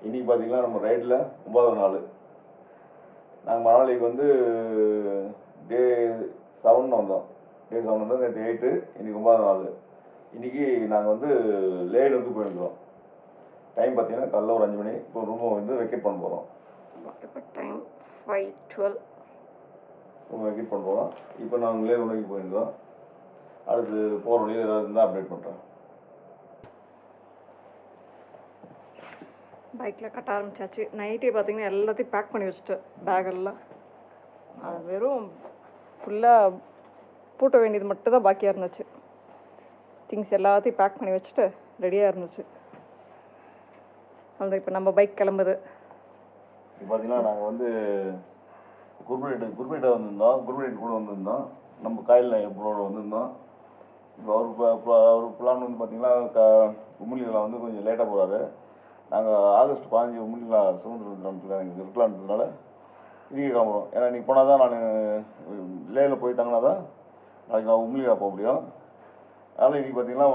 இன்றைக்கி பார்த்திங்கன்னா நம்ம ரைடில் 9வது நாள். நாங்கள் மணாலிக்கு வந்து டே 7 வந்தோம். டே 7 வந்து நேற்று 8, இன்றைக்கி 9வது நாள். இன்றைக்கி நாங்கள் வந்து லே நோக்கி போயிருந்தோம். டைம் பார்த்திங்கன்னா காலைல ஒரு 5 மணி. இப்போ ரூமை வந்து வெக்கேட் பண்ண போகிறோம். இப்போ டைம் 5:12. ரூமை வெக்கேட் பண்ண போகிறோம். இப்போ நாங்கள் லே நோக்கி போயிருந்தோம். அடுத்து போகிற வழியில் ஏதாவது இருந்தால் அப்டேட் பண்ணுறேன். பைக்கில் கட்ட ஆரம்பிச்சாச்சு. நைட்டே பார்த்தீங்கன்னா எல்லாத்தையும் பேக் பண்ணி வச்சுட்டேன். பேகெல்லாம் அது வெறும் ஃபுல்லாக பூட்ட வேண்டியது மட்டும் தான் பாக்கியாக இருந்துச்சு. திங்ஸ் எல்லாத்தையும் பேக் பண்ணி வச்சுட்டு ரெடியாக இருந்துச்சு. அவ்வளோ இப்போ நம்ம பைக் கிளம்புது. இப்போ பார்த்தீங்கன்னா நாங்கள் வந்து குர்பேட்டை வந்திருந்தோம். குர்பேட் கூட வந்திருந்தோம். நம்ம காயில் எப்போட வந்திருந்தோம். இப்போ அவர் பிளான் வந்து பார்த்திங்கன்னா உமிழியில் வந்து கொஞ்சம் லேட்டாக போகிறாரு. நாங்கள் ஆகஸ்ட் 15 உமிழிலா சுதந்திர தினத்தில் எனக்கு இருக்கலான்றதுனால இன்றைக்கி கிளம்புறோம். ஏன்னா இன்றைக்கி போனால் தான் நான் லேயில் போயிட்டாங்கன்னா தான் நாளைக்கு நான் உமிழிலா போக முடியும். அதனால் இன்றைக்கி பார்த்திங்கன்னா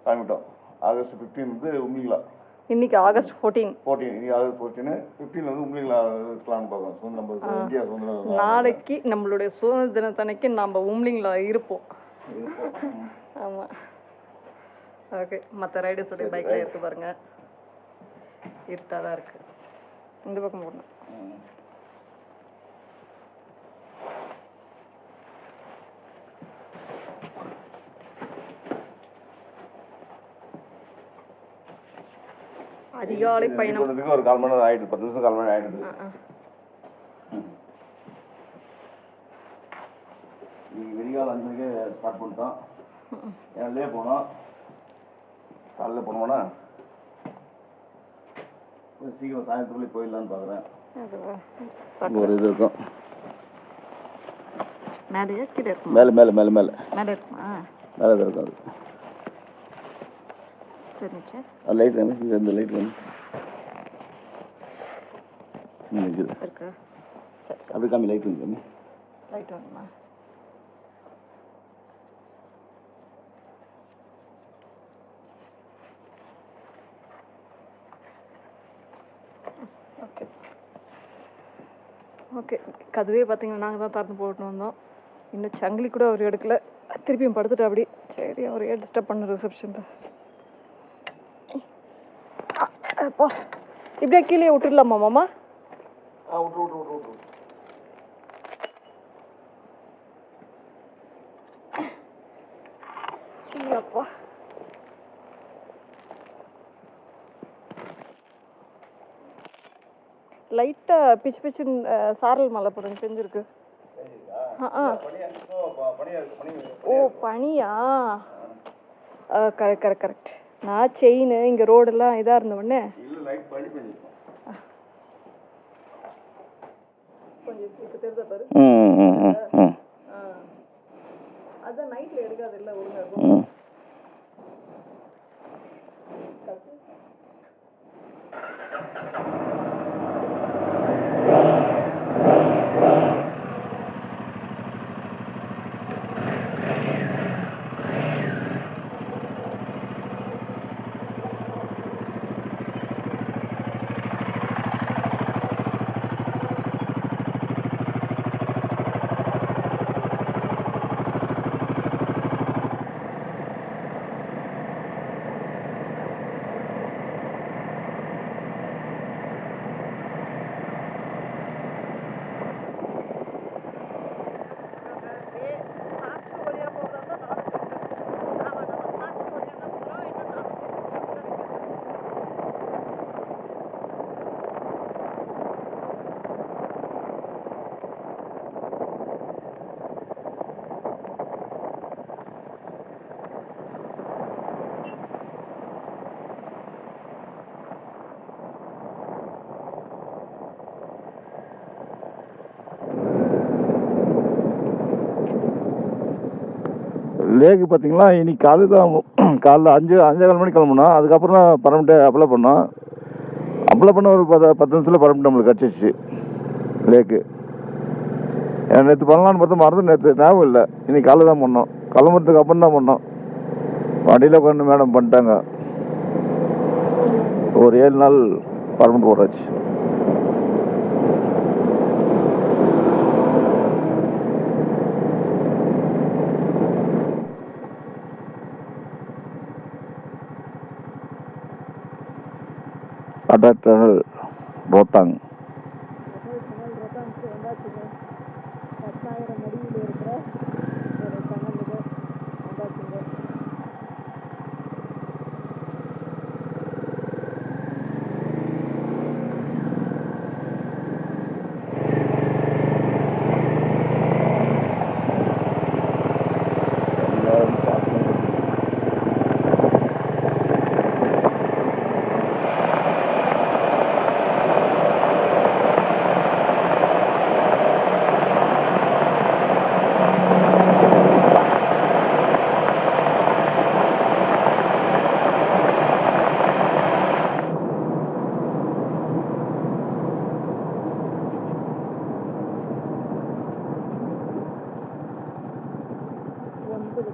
கிளம்பிட்டோம். ஆகஸ்ட் 15 வந்து உமிழிலா. இன்னைக்கு ஆகஸ்ட் 14. இன்னைக்கு ஆகஸ்ட் 14. 15 வந்து உமிழிலா இருக்கலாம்னு பார்க்குறோம். நம்ம இந்தியா சுதந்திர நாளைக்கு நம்மளுடைய சுதந்திர தினத்தன்னைக்கு நம்ம உம்லிங்களா இருப்போம். ஆமாம். ஓகே. மற்ற ரைடர்ஸோடைய பைக்கில் இருக்குது பாருங்கள். இருட்டாக தான் இருக்குது. இந்த பக்கம் போடணும். அதிகாலை பயணம் ஒரு 4 மணி நேரம் ஆகிடுது. 10 நிமிஷம் 4 மணி நேரம் ஆகிடுது. நீங்கள் விடிகால 5 மணிக்கே ஸ்டார்ட் பண்ணிட்டோம். ஏன்லே போனோம். காலையில் போனோம்னா சீக்கிரம் சாயந்தரத்துக்குள்ளே போயிடலான்னு பார்க்குறேன். ஒரு இது இருக்கும். மேலே கீழே இருக்கும். மேலே மேலே மேலே மேலே மேலே இருக்குமா? மேலே தான் இருக்கும். அது சரிங்க. லைட் தானே இந்த லைட் வந்து இருக்குது. இருக்கு. சரி அப்படி காமி லைட் வந்து காமி. லைட் வேணுமா? Okay okay. கதவே பார்த்தீங்கன்னா நாங்கள் தான் திறந்து போட்டு வந்தோம். இன்னும் சங்கிலி கூட அவர் எடுக்கல. திருப்பியும் படுத்துட்டு அப்படி. சரி அவர் டிஸ்டர்ப் பண்ண ரிசப்ஷன். அப்பா இப்படியே கீழே விட்டுடலாமா மாமா? விட்டு அப்பா லைட்டாக பிச்சு பிச்சுன்னு சாரல் மழை போடுங்க செஞ்சுருக்கு. ஓ பனியா? Correct correct correct. நான் செயின் இங்கே ரோடெல்லாம் இதாக இருந்தவொடனே கொஞ்சம் இப்போ தெரிஞ்ச பாரு. அதான் நைட்டில் எடுக்காது இல்லை ஒழுங்காக இருக்கும். லேக்கு பார்த்தீங்களா, இன்னைக்கு காலையில் தான் காலைல 5:15 மணிக்கு கிளம்புனோம். அதுக்கப்புறம் தான் பர்மிட்டு அப்ளை பண்ணோம். அப்ளை பண்ண ஒரு 10 நிமிஷத்தில் பர்மிட் நம்மளுக்கு கிடச்சிச்சு லேக்கு. நேற்று பண்ணலான்னு பார்த்தா மறந்து நேற்று ஞாபகம் இல்லை. இன்னைக்கு காலையில் தான் பண்ணோம். கிளம்புறதுக்கு அப்புறம் தான் பண்ணோம். வண்டியில் உட்காந்து மேடம் பண்ணிட்டாங்க. ஒரு 7 நாள் பர்மனெண்ட் போட்டாச்சு. அடல் டனல் ரோத்தாங்.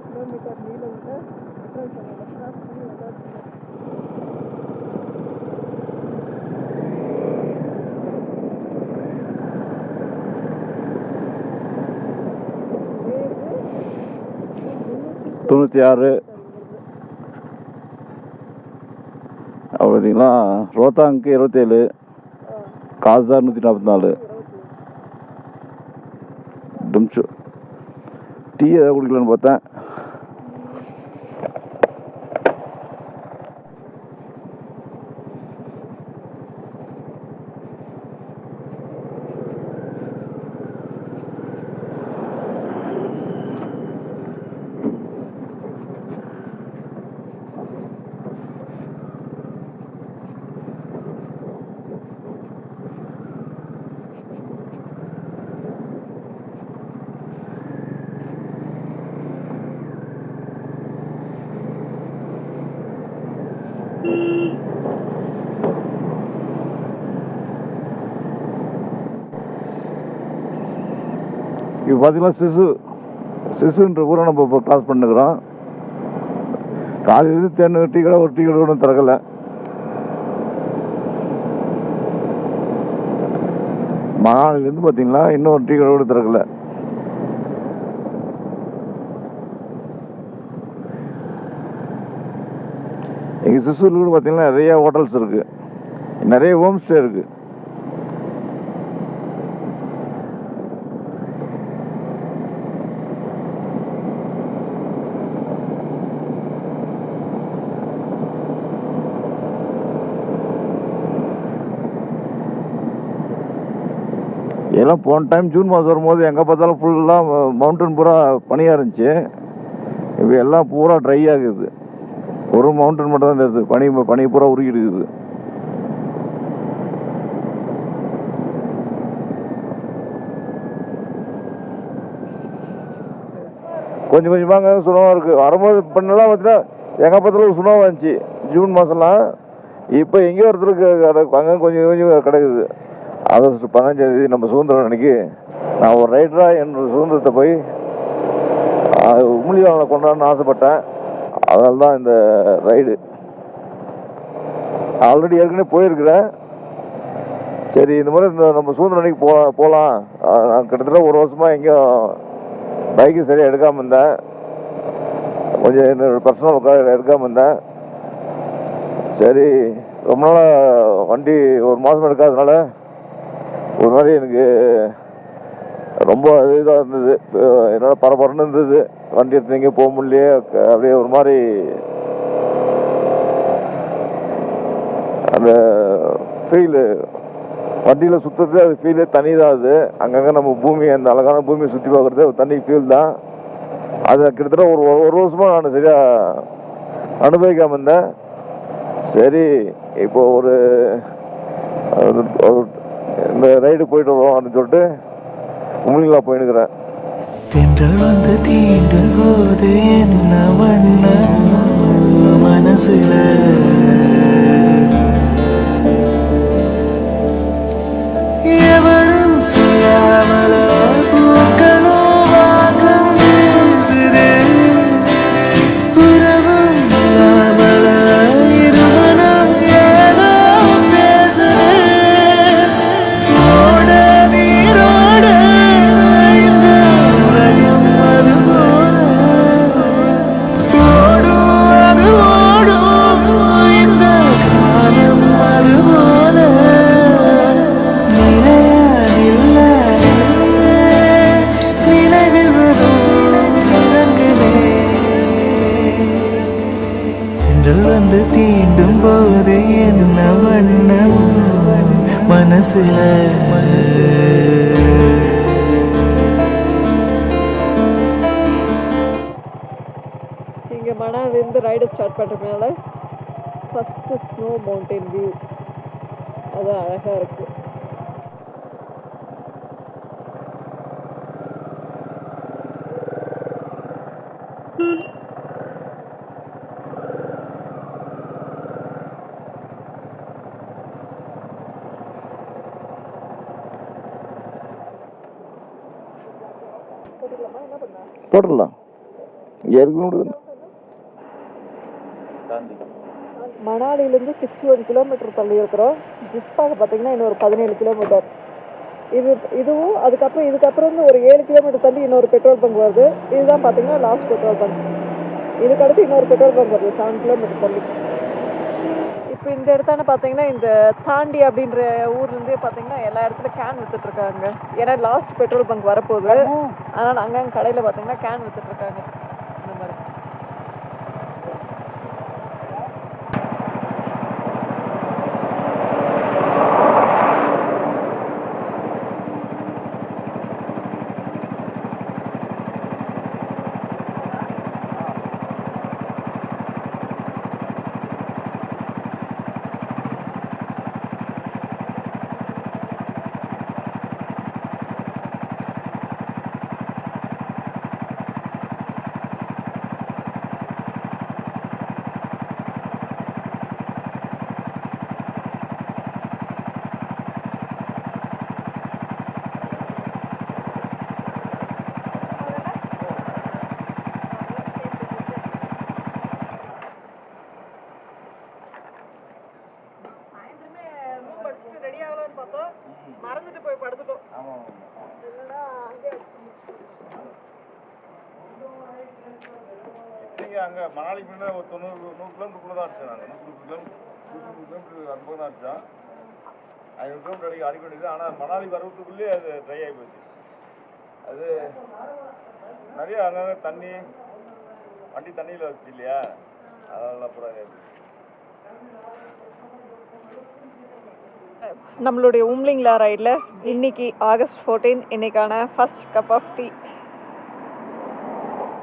கிலோமீட்டர் நீளம் தொண்ணூற்றி ஆறு. பார்த்தீங்களா, ரோத்தாங்க்கு 27, காசார் 144. டம்ஷு டீ ஏதாவது குடிக்கலான்னு பார்த்தேன். இப்போ பார்த்தீங்கன்னா சிசுன்ற ஊரை நம்ம இப்போ கிராஸ் பண்ணுக்கிறோம். காலையிலேருந்து டீ கடை ஒரு டீ கடை கூட திறக்கலை. மாலையிலேருந்து பார்த்தீங்கன்னா இன்னும் ஒரு டீ கடை கூட திறக்கலை. எங்கள் சிசூரில் கூட பார்த்தீங்கன்னா நிறைய ஹோட்டல்ஸ் இருக்குது, நிறைய ஹோம் ஸ்டே இருக்குது. எல்லாம் போன டைம் ஜூன் மாதம் வரும்போது எங்கே பார்த்தாலும் ஃபுல்லாக மவுண்டன் பூரா பனியாக இருந்துச்சு. இப்போ எல்லாம் பூரா ட்ரை ஆகுது. ஒரு மவுண்டன் மட்டும் தான் தெரியுது, பனி பூரா உருகிட்டு இருக்குது. கொஞ்சம் கொஞ்சமாக சுனமாக இருக்குது. வரும்போது பண்ணலாம் பார்த்தீங்கன்னா எங்கே பார்த்தாலும் சுனமாக இருந்துச்சு ஜூன் மாதம்லாம். இப்போ எங்கேயோ ஒருத்தருக்கு அங்கே கொஞ்சம் கொஞ்சம் கிடக்குது. ஆகஸ்ட் 15 நம்ம சுதந்திரம் அன்னைக்கு நான் ஒரு ரைடராக என்னோட சுதந்திரத்தை போய் உமிழிவாளனை கொண்டாடணும்னு ஆசைப்பட்டேன். அதனால தான் இந்த ரைடு. ஆல்ரெடி ஏற்கனவே போயிருக்கிறேன். சரி, இந்த மாதிரி இந்த நம்ம சுதந்திரம் அன்னைக்கு போகலாம். நான் கிட்டத்தட்ட ஒரு வருஷமாக எங்கேயும் பைக்கு சரியாக எடுக்காமல் இருந்தேன். கொஞ்சம் என்னோட பர்சனல் எடுக்காமல் இருந்தேன். சரி, ரொம்ப நாளாக வண்டி ஒரு மாதம் எடுக்காதனால ஒரு மாதிரி எனக்கு ரொம்ப இதாக இருந்தது. என்னோட பரபரன்னு இருந்தது. வண்டி எடுத்து எங்கேயும் போக முடியலையே. அப்படியே ஒரு மாதிரி அந்த ஃபீலு வண்டியில் சுற்றுறது, அது ஃபீலே தனி தான். அது அங்கங்கே நம்ம பூமி, அந்த அழகான பூமியை சுற்றி பார்க்குறது தனி ஃபீல் தான். அது கிட்டத்தட்ட ஒரு வருஷமாக நான் சரியாக அனுபவிக்காமல் இருந்தேன். சரி, இப்போ ஒரு இந்த ரைடு போயிட்டு வருவோம் அப்படின்னு சொல்லிட்டு உமிழ்லா போயினுக்கிறேன். தென்றல் வந்து தீண்டும் போது என்ன வண்ண மனசுல எவரும் சொல்லாமல பூக்களும் வாசம் வீசுதே. உறவும் இல்லாமல இருமனம் ஏதோ தென்றல் வந்து தீண்டும் போது என்ன வண்ணமோ மனசுல இங்கே மணாலிருந்து ரைடு ஸ்டார்ட் பண்ணுறதுனால ஃபஸ்ட்டு ஸ்னோ மவுண்டன் வியூ அது அழகாக இருக்குது. போட்டுடலாம். இங்கே இருக்கணும். மணாலிலேருந்து 61 கிலோமீட்டர் தள்ளி இருக்கிறோம். ஜிஸ்பாக பார்த்தீங்கன்னா இன்னொரு 17 கிலோமீட்டர். இதுவும் இதுக்கப்புறம் வந்து ஒரு 7 கிலோமீட்டர் தள்ளி இன்னொரு பெட்ரோல் பங்க் வருது. இதுதான் பார்த்தீங்கன்னா லாஸ்ட் பெட்ரோல் பங்க். இதுக்கடுத்து இன்னொரு பெட்ரோல் பங்க் வருது 7 கிலோமீட்டர் தள்ளி. இப்போ இந்த இடத்தான பார்த்தீங்கன்னா இந்த தாண்டி அப்படின்ற ஊர்லேருந்தே பார்த்தீங்கன்னா எல்லா இடத்துலையும் கேன் விற்றுட்ருக்காங்க. ஏன்னா லாஸ்ட் பெட்ரோல் பங்க் வரப்போகுது. அதனால் அங்கங்கே கடையில் பார்த்தீங்கன்னா கேன் விற்றுட்ருக்காங்க இந்த மாதிரி. மறந்துட்டு போய் படுத்துட்டோம். இல்லைன்னா அங்கே அங்கே மணாலிக்கு முன்னாடி ஒரு 100 கிலோமீட்டருக்குள்ளே தான் அடிச்சேன். நாங்கள் 100 கிலோமீட்டர் அந்த பக்கம் தான் அடித்தோம். 500 கிலோமீட்டர் அடிக்க வேண்டியது. ஆனால் மணாலி வரத்துக்குள்ளேயே அது ட்ரை ஆகி போச்சு. அது நிறைய அங்கங்கே தண்ணி வண்டி தண்ணியில் வச்சு இல்லையா, அதெல்லாம் அப்புறம் நம்மளுடைய உம்லிங்லா ரைடில் இன்னைக்கு ஆகஸ்ட் 14 இன்னைக்கான ஃபர்ஸ்ட் கப் ஆஃப் டீ.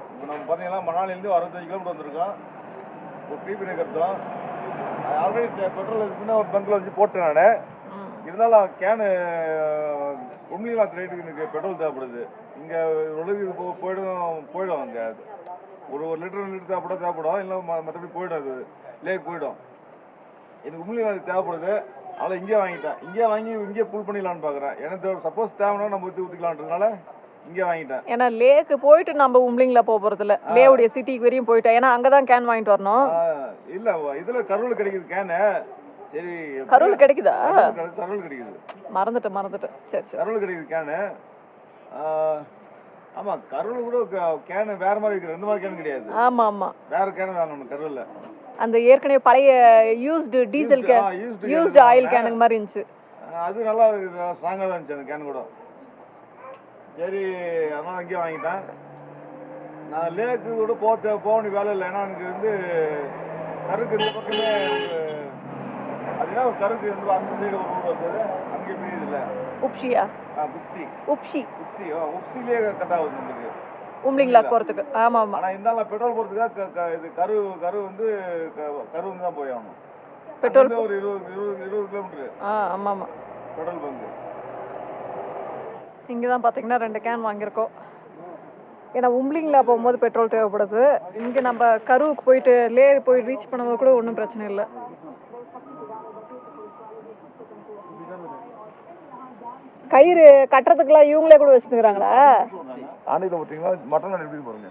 இப்போ நம்ம பார்த்தீங்கன்னா மணாலிலேருந்து 65 கிலோமீட்டர் வந்திருக்கோம். ஒரு டீ பிரேக் எடுத்தோம். ஆல்ரெடி பெட்ரோல் இருக்குன்னா ஒரு பங்கில் வச்சு போட்டேன் நான். இருந்தாலும் கேனு உம்லிங்லா ரைடுக்கு எனக்கு பெட்ரோல் தேவைப்படுது. இங்கே ஒழுங்கு போயிடும். அங்கே ஒரு லிட்டர் தேவைப்படும். இல்லை மற்றபடி போயிடும். அது லேக் போயிடும். எனக்கு உம்லிங்லா தேவைப்படுது. அதனால் இங்கே வாங்கிட்டேன். இங்கே புல் பண்ணிடலான்னு பார்க்குறேன். எனக்கு சப்போஸ் தேவைன்னா நம்ம ஊற்றிக்கலான்றதுனால இங்கே வாங்கிட்டேன். ஏன்னா லேக்கு போயிட்டு நம்ம உம்லிங்லா போக போகிறதில்ல, லேவுடைய சிட்டிக்கு வரையும் போயிட்டேன். ஏன்னா அங்கே தான் கேன் வாங்கிட்டு வரணும். இல்லை இதில் கருவில் கிடைக்குது கேனு. சரி, கருவில் கிடைக்குதா? கருவில் கிடைக்குது. மறந்துட்டேன். சரி கருவில் கிடைக்குது கேனு. ஆமாம், கருவில் கூட கேனு வேறு மாதிரி இருக்குது. இந்த மாதிரி கேனு கிடையாது. ஆமாம், வேறு கேனு வேணும் கருவில். அந்த ஏற்கனவே பழைய யூஸ்டு டீசல் யூஸ்டு ஆயில் கேனுங்க மாதிரி இருந்துச்சு. அது நல்லா ஸ்ட்ராங்காக தான் இருந்துச்சு அந்த கேன் கூட. சரி, அதனால் அங்கேயே வாங்கிட்டேன். நான் லேக்கு கூட போக வேண்டிய வேலை இல்லை. ஏன்னா எனக்கு வந்து கருக்கு இந்த பக்கமே அதுனா ஒரு கருக்கு இருந்து அந்த சைடு ஒரு ஊர் வந்தது. அங்கே பிரியுது இல்லை உப்ஷியா? உப்சிலே கட் ஆகுது நம்மளுக்கு உம்லிங்லா போகிறதுக்கு. ஆமாம். ஆனால் இருந்தாலும் பெட்ரோல் போகிறதுக்காக இது கரு வந்து தான் போய் ஆகணும். பெட்ரோல் ஒரு 20 கிலோமீட்டரு. ஆமாம் பெட்ரோல் பங்கு. இங்கே தான் பார்த்தீங்கன்னா 2 கேன் வாங்கியிருக்கோம். ஏன்னா உம்லிங்லா போகும்போது பெட்ரோல் தேவைப்படுது. இங்கே நம்ம கருவுக்கு போயிட்டு போய் ரீச் பண்ணும்போது கூட ஒன்றும் பிரச்சனை இல்லை. கயிறு கட்டுறதுக்குலாம் இவங்களே கூட வச்சுருக்கிறாங்களா? ஆண்டியில் போட்டிங்களா? மட்டன் எப்படி பாருங்க.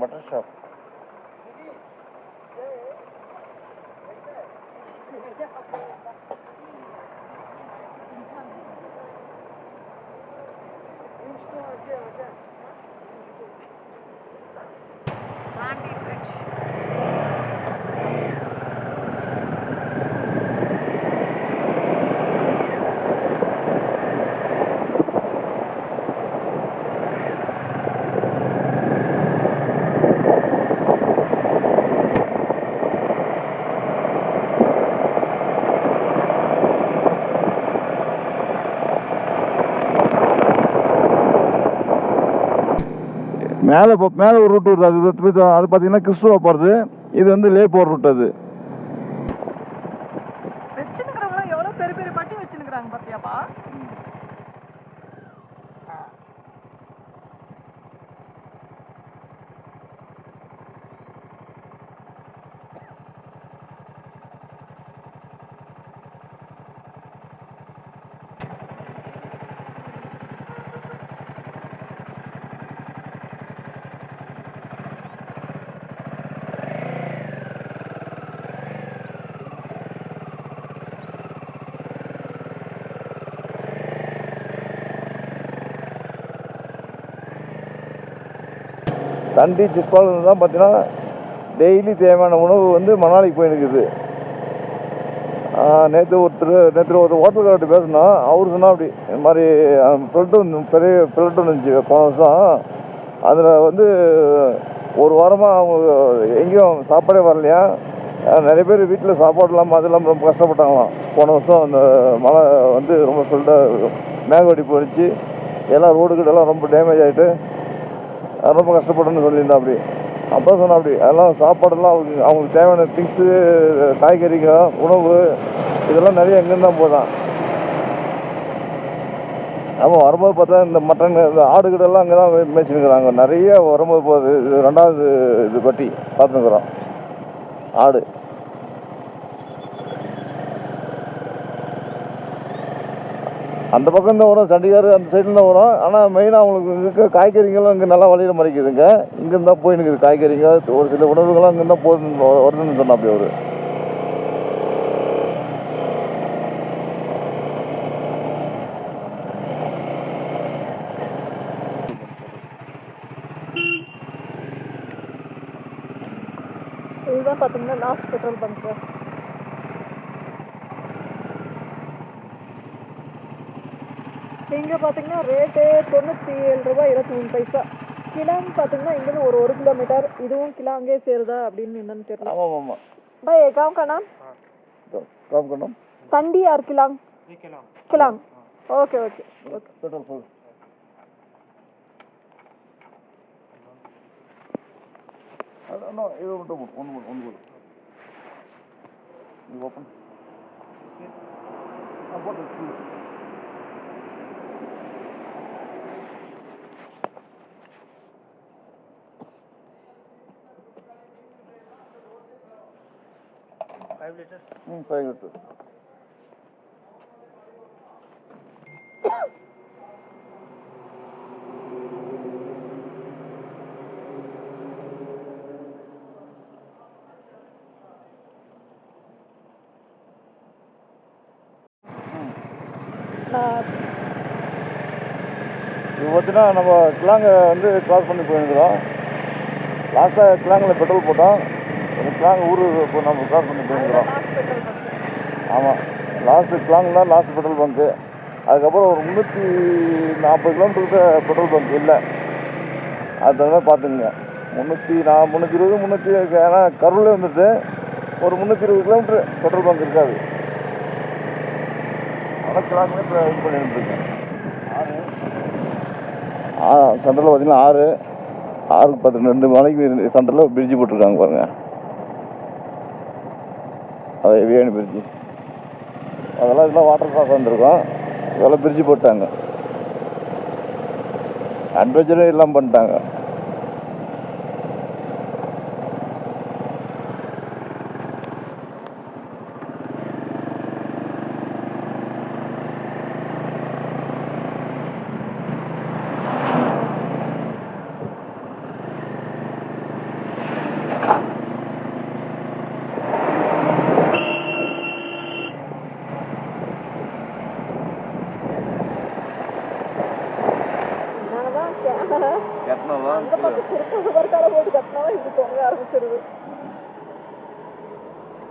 Mutton shop. மேலே ஒரு ரூட் வருது, அது பார்த்தீங்கன்னா கிறிஸ்துவா போகிறது. இது வந்து லே போகிற ரூட் அது. வச்சுருக்கிறவங்களாம் எவ்வளோ பெரிய பெரிய பட்டி வச்சுருக்கிறாங்க பார்த்தியாப்பா. தண்டி சிஸ்பால் தான் பார்த்தீங்கன்னா டெய்லி தேவையான உணவு வந்து மணாலிக்கு போயிருக்குது. நேற்று ஒரு ஹோட்டல்கார்ட்ட பேசினோம். அவரு சொன்னால் அப்படி இந்த மாதிரி பெரிய ஃப்ளட்டு வந்துச்சு போன வருஷம். அதில் வந்து ஒரு வாரமாக அவங்க எங்கேயும் சாப்பாடே வரலையா. நிறைய பேர் வீட்டில் சாப்பாடு இல்லாமல் அது இல்லாமல் ரொம்ப கஷ்டப்பட்டாங்களாம். போன வருஷம் அந்த மழை வந்து ரொம்ப ஃப்ளட்டாக மேகவடி போயிடுச்சு. எல்லாம் ரோடுக்கிட்டெல்லாம் ரொம்ப டேமேஜ் ஆகிட்டு ரொம்ப கஷ்டப்பட்டுன்னு சொல்லியிருந்தா அப்படி. அப்போ சொன்னா அப்படி அதெல்லாம் சாப்பாடெல்லாம் அவங்களுக்கு தேவையான திங்ஸு, காய்கறிகள், உணவு இதெல்லாம் நிறைய எங்கேருந்து தான் போதான். ஆமாம், வரும்போது பார்த்தா இந்த மட்டன், இந்த ஆடுகிட்டெல்லாம் அங்கே தான் மேய்ச்சிருக்கிறாங்க. நிறைய வரும்போது போகுது. இது 2வது இது பட்டி பார்த்துக்கிறோம். ஆடு அந்த பக்கம் தான் வரும், சண்டிகார் அந்த சைடில் தான் வரும். ஆனால் மெயினாக அவங்களுக்கு இருக்க காய்கறிகளும் இங்கே நல்லா வழியில மறைக்குதுங்க. இங்கேருந்து தான் போயினுக்குது காய்கறிங்க. ஒரு சில உணவுகள்லாம் இங்கே தான் வருதுன்னு சொன்னா அப்படி அவரு. இதுதான் பார்த்தீங்கன்னா லாஸ்ட் பெட்ரோல் பங்க்கு. இங்கே பார்த்தீங்கன்னா ரேட்டு 97 ரூபாய் 23 கிலாங் பார்த்தீங்கன்னா இங்கேருந்து ஒரு 1 கிலோமீட்டர். இதுவும் கிலாங்கே சேருதா அப்படின்னு என்னன்னு தெரியல. ஆமாம் ஆமாம். भाई गाँव का नाम काम करना तंडी और Keylong. Keylong. Okay okay okay. Petrol full. No, இது மட்டும் ஒன்று போடு. இது ஓப்பன். போட்டு ஃபுல். $5 liters? 5 liters. இது பார்த்தீங்கன்னா நம்ம கிளாங்கை வந்து கிராஸ் பண்ணி போயிருக்கிறோம். லாஸ்ட்டாக கிளாங்கில் பெட்ரோல் போட்டோம். கிளாங் ஊர் இப்போ நம்ம கிராஸ் பண்ணி போயிருக்கிறோம். ஆமாம், லாஸ்ட்டு கிளாங் தான் லாஸ்ட் பெட்ரோல் பங்க்கு. அதுக்கப்புறம் ஒரு 340 கிலோமீட்டருக்கு பெட்ரோல் பங்க் இல்லை. அது தகுந்த பார்த்துக்குங்க. 320 ஏன்னா கரூர்லேயே வந்துட்டு ஒரு 320 கிலோமீட்ரு பெட்ரோல் பங்க் இருக்காது. ஆனால் கிளாங்லேயே இப்போ இது பண்ணிட்டுருக்கேன். சென்டரில் பார்த்தீங்கன்னா 6 2 மணிக்கு சென்டரில் பிரிட்ஜு போட்டிருக்காங்க பாருங்கள். அது ஹெவியான பிரிட்ஜு. இதெல்லாம் வாட்டர் ஃபால்ஸ் வந்துருக்கோம். இதெல்லாம் பிரிட்ஜு போட்டாங்க. அட்வென்ச்சரே இல்லாமல் பண்ணிட்டாங்க.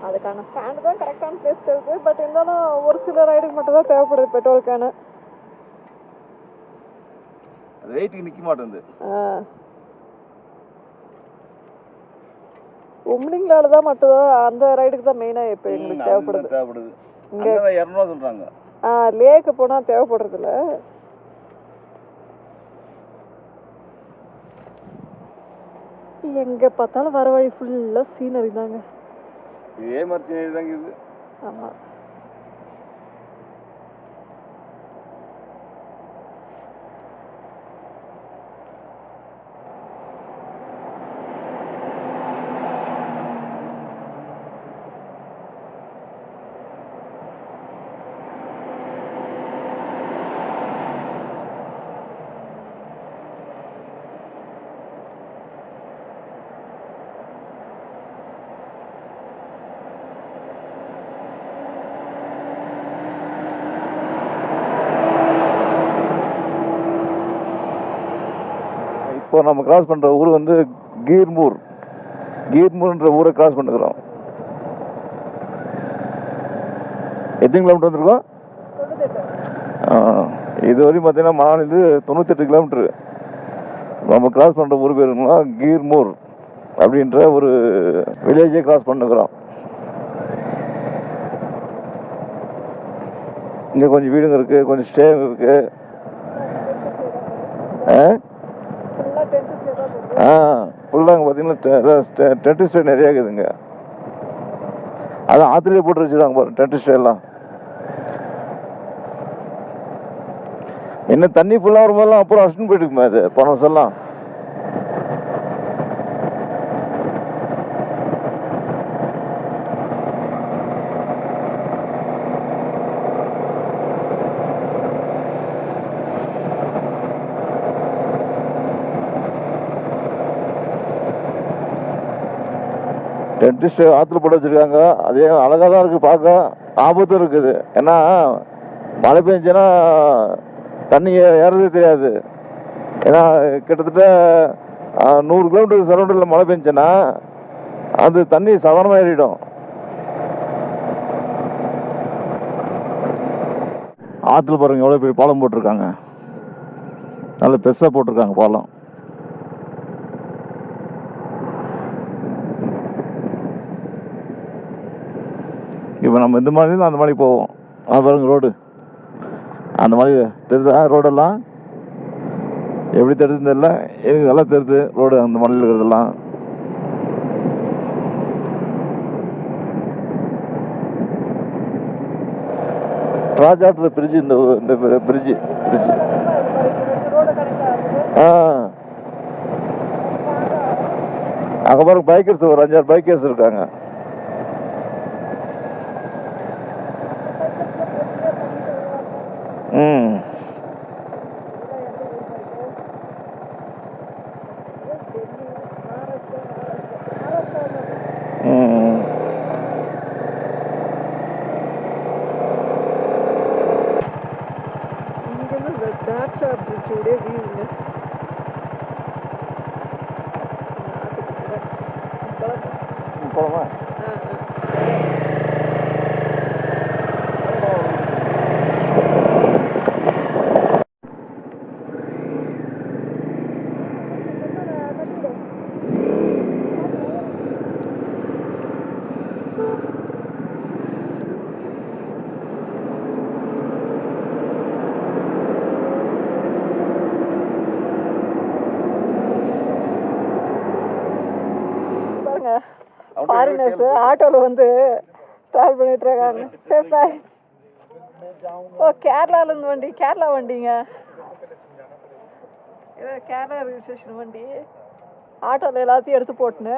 அதுக்கான ஸ்டாண்டு தான் கரெக்டான பிளேஸ் இருக்கு. பட் இருந்தாலும் ஒரு சில ரைடுக்கு மட்டும் தான் தேவைப்படுது பெட்ரோல் கேனு. வெயிட்டுக்கு நிற்க மாட்டேங்குது. உம்லிங்லால தான் மட்டும்தான் அந்த ரைடுக்கு தான் மெயினாக இப்போ எங்களுக்கு தேவைப்படுது. இங்கே 200 சொல்கிறாங்க. லேக்கு போனால் தேவைப்படுறதில்ல. எங்கே பார்த்தாலும் வர வழி ஃபுல்லாக சீனரி தாங்க. இதே மாதிரி சீனரி தாங்க இது. ஆமாம். இப்போ நம்ம கிராஸ் பண்ணுற ஊர் வந்து கீர்மூர்ன்ற ஊரை கிராஸ் பண்ணுறோம். எத்தனை கிலோமீட்டர் வந்துருக்கோம்? இது வரையும் பார்த்தீங்கன்னா மாநில 98 கிலோமீட்டரு. நம்ம கிராஸ் பண்ணுற ஊர் பேருங்களா கீர்மூர் அப்படின்ற ஒரு வில்லேஜை கிராஸ் பண்ணுக்கிறோம். இங்கே கொஞ்சம் வீடுங்க இருக்குது, கொஞ்சம் ஸ்டே இருக்குது. ஃபுல்லாக பார்த்தீங்கன்னா டென்ட் ஸ்டே நிறையா இருக்குதுங்க. அதான் ஆற்றுலேயே போட்டு வச்சுருக்காங்க பாரு டென்ட் ஸ்டே எல்லாம். என்ன தண்ணி ஃபுல்லாக வரும்போதெல்லாம் அப்புறம் அஷ்டன் போயிட்டு இருக்குமே அது போன வருஷம்லாம். டென்ட் ஸ்டே ஆற்றுல போட்டு வச்சுருக்காங்க. அதே அழகாக தான் இருக்குது, பார்க்க ஆபத்தும் இருக்குது. ஏன்னா மழை பெஞ்சுன்னா தண்ணி ஏறதே தெரியாது. ஏன்னா கிட்டத்தட்ட 100 கிலோமீட்டர் சரௌண்டில் மழை பெஞ்சுன்னா அது தண்ணி சாதாரணமாக ஏறிடும். ஆற்றுல பாருங்க எவ்வளோ பெரிய பாலம் போட்டிருக்காங்க, நல்ல பெருசாக போட்டிருக்காங்க பாலம். இப்போ நம்ம இந்த மாதிரி தான் அந்த மாதிரி போவோம். பாருங்க ரோடு அந்த மாதிரி தெரியுதா? ரோடெல்லாம் எப்படி தெரியுதுன்னு தெரியல, எனக்கு நல்லா தெரியுது ரோடு அந்த மலையில் இருக்கிறதெல்லாம். ராஜாட்டுல பிரிட்ஜு, இந்த பிரிட்ஜு அங்கே பாருங்க பைக்கர்ஸ், ஒரு 5-6 பைக்கர்ஸ் இருக்காங்க. பிரிட்ஜோட வியூங்க போகலாமா? ஃபாரினர்ஸ் ஆட்டோவில் வந்து ட்ராவல் பண்ணிட்டு இருக்காங்க. Safe right. ஓ கேரளாலேருந்து கேரளா வண்டிங்க. இது கேரளா ரெஜிஸ்ட்ரேஷன் வண்டி. ஆட்டோவில் எல்லாத்தையும் எடுத்து போட்டுன்னு.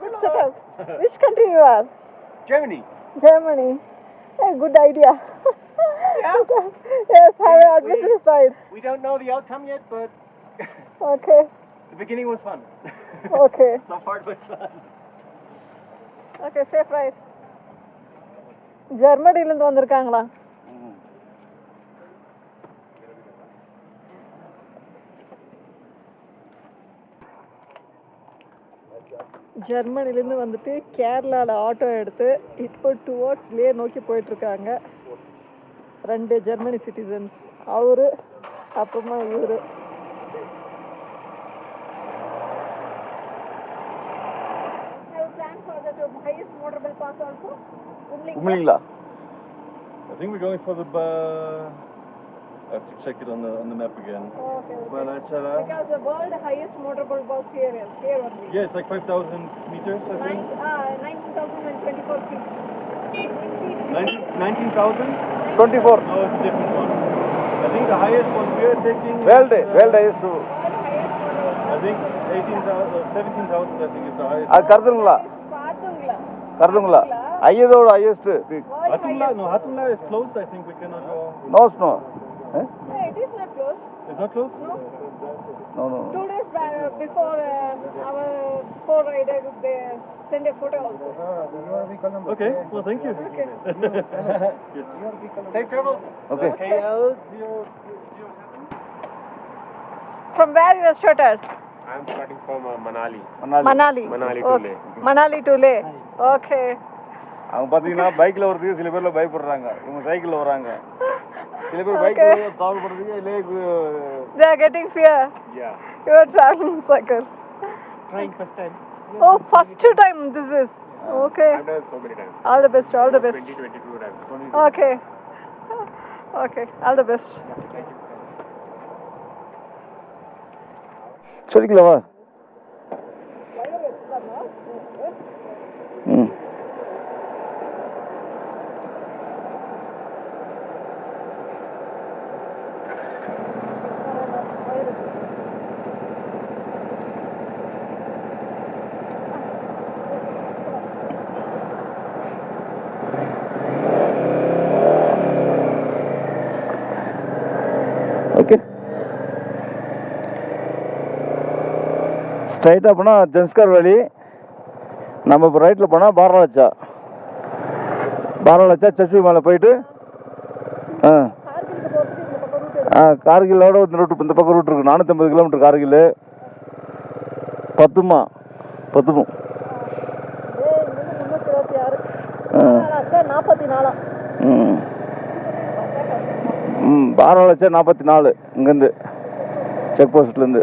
Good setup. Which country you are? Germany. Germany. Hey, good idea. Yeah. Yes, have an adventurous ride. We don't know the outcome yet, but Okay. the beginning was fun. Okay. So far it was fun. Okay, safe ride. ஜெர்மனிலேருந்து வந்திருக்காங்களா? ஜெர்மனிலேருந்து வந்துட்டு கேரளாவில் auto எடுத்து இப்போ towards லே நோக்கி போயிட்டுருக்காங்க. 2 Germany citizens, அவரு அப்புறமா இவரு. உண்மைங்களா? I think we're going for the I have to check it on the map again. Okay. Well, Because the world highest motorable bus here only. yeah, it's like 5,000 meters, I think. 19,024 feet. 19,000? 24 No, it's a different one. I think the highest one we are taking world is, highest World highest motorable I think 17,000 I think is the highest. அது கருதுங்களா பார்த்தீங்களா? கருதுங்களா ஐயதோட highest Hatumla, no, Hatumla is closed. I think we cannot go. No snow No, it is not closed. It's not closed? No. No no 2 days before our four rider, they send a photo also. Okay, well, thank you. Okay. Yes. Safe travel. Okay KL0. From where you are started? I'm starting from Manali. Manali. Manali to Okay. Leh. Manali to Leh. Okay. அவங்க பார்த்தீங்கன்னா பைக்கில் வரதுக்கு சில பேரில் பயப்படுறாங்க இவங்க சைக்கிளில் வராங்க சில பேர் Okay. பைக்கில் ட்ராவல் பண்ணுறதுக்கு லேக்கு They are getting fear. Yeah. You are traveling cycle. Trying first time. Oh, first time this is. Okay. I've done so many times. All the best. All the best. 2022 times. Okay. Okay. All the best. சொல்லிக்கலாமா ம் okay ஸ்ட்ரைட்டாக போனால் ஜன்ஸ்கார் வேலி நம்ம இப்போ ரைட்டில் போனால் பாரலாச்சா சச்வி மேலே போயிட்டு கார்கிலோட இந்த ரூட்டு இந்த பக்கம் ரூட் இருக்குது 450 கிலோமீட்டர் கார்கில் பத்துமா பாரலாச்சா 44 இங்கேருந்து செக் போஸ்ட்லேருந்து